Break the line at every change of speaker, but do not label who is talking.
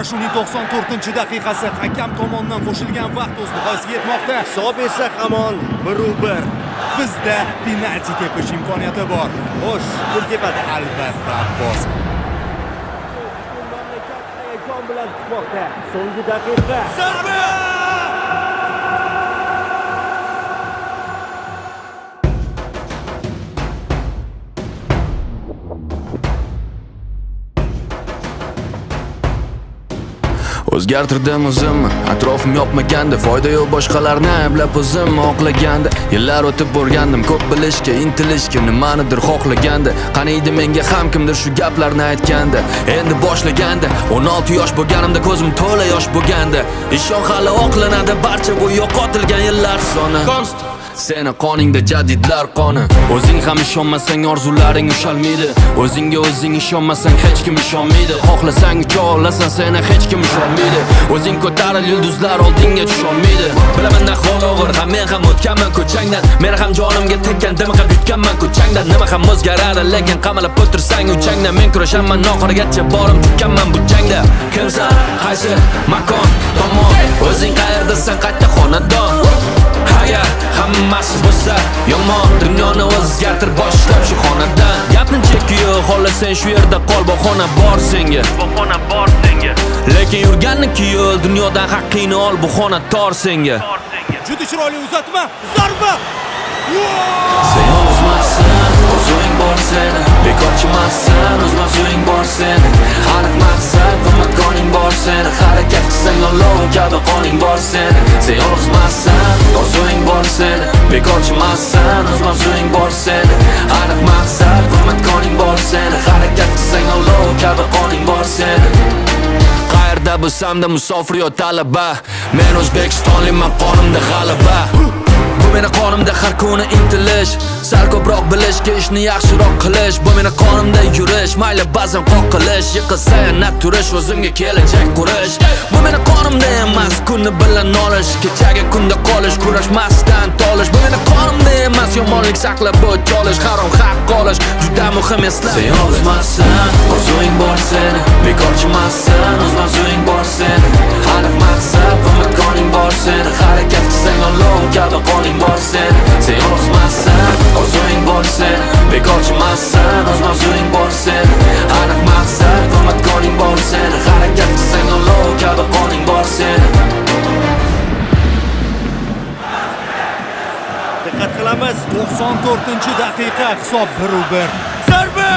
Uchrashuvning 94-daqiqasi hakam tomonidan qo'shilgan vaqt o'z nihoyasiga yetmoqda.
Hisob esa hamon 1-1.
Bizda penalti tepish imkoniyati bor.
Xo'sh, kim tepadi?
Albatta Abbos.
Mamlakat hayajon bilan kutmoqda. So'nggi daqiqa.
Zarba!
O'zgartirdim o'zimni, atrofim yopmaganda, foyda yo'q boshqalarni ayblab o'zim oqlaganda. Yillar o'tib borgandim, ko'p bilishga, intilishga, nimanidir xohlaganda. Qani edi menga ham kimdir shu gaplarni aytganda. Endi boshlaganda, 16 yosh bo'lganimda ko'zim to'la yosh bo'lganda. Ishon hali oqlanadi barcha bu yo'qotilgan yillar soni. Seni qoningda jadidlar qoni. O'zing ham ishonmasang orzularing ushalmaydi. O'zingga o'zing ishonmasang hech kim ishonmaydi. Xohlasang ucha olasan, seni hech kim ishonmaydi. O'zing ko'taril yulduzlar oldinga tusholmaydi. Bilaman ahvol og'ir, ham men ham o'tganman ko'changdan. Men ham jonimga tekkan, dimiqib yutganman ko'changdan. Nima ham o'zgaradi, lekin qamalib o'tirsang uchangdan. Men kurashaman oxirigacha, borim tutganman bu jangda. Kimsan, qaysi makon, tomon, o'zing qayerdasan, qayta xonadon. Agar hammasi bo'lsa yomon, dunyoni o'zgartir boshlab shu xonadan. Gapni chekiyo, xohlasang shu yerda qol, bu xona bor senga. Lekin yurganniki yo'l, dunyodan haqqingni ol, bu xona tor senga.
Juda chiroyli uzatma. Zarba!
Sen yolg'izmassan, o'zing bor seni. Bekorchimassan, o'z mavzuing bor seni. Aniq maqsad va makoning bor seni. Harakat qilsang olov kabi qoning bor seni. Sen yolg'izmassan, o'zing bor seni. Bekorchimassan, o'z mavzuing bor seni. Aniq maqsad va makoning bor seni. Harakat qilsang olov kabi qoning bor seni. Qayerda bo'lsam-da musofir yo talaba, men O'zbekistonliman, qonimda g'alaba. Bu meni qonimda har kuni intilish, sal ko'proq bilishga, ishni yaxshiroq qilish. Bu meni qonimda yurish, mayli ba'zan qoqilish, yiqilsa yana turish, o'zimga kelajak qurish. Bu meni qonimda emas, kunni bilan olish, kechagi kunda qolish, kurashmasdan tolish. Bu meni qonimda emas, yomonlik saqlab o'ch olish, harom haq olish, juda muhim esla. Sen yolg'izmassan, o'zing bor seni. Bekorchimassan, o'z mavzuing bor seni. Aniq maqsad va makoning bor seni. Harakat qilsang olov kabi qoning bor seni. Sen yolg'izmassan, o'zing bor seni. Bekorchimassan, o'z mavzuing bor seni. Aniq maqsad va makoning bor seni. Harakat qilsang olov kabi qoning bor seni.
Diqqat qilamiz.
94-daqiqa, hisob 1-1. Zarba!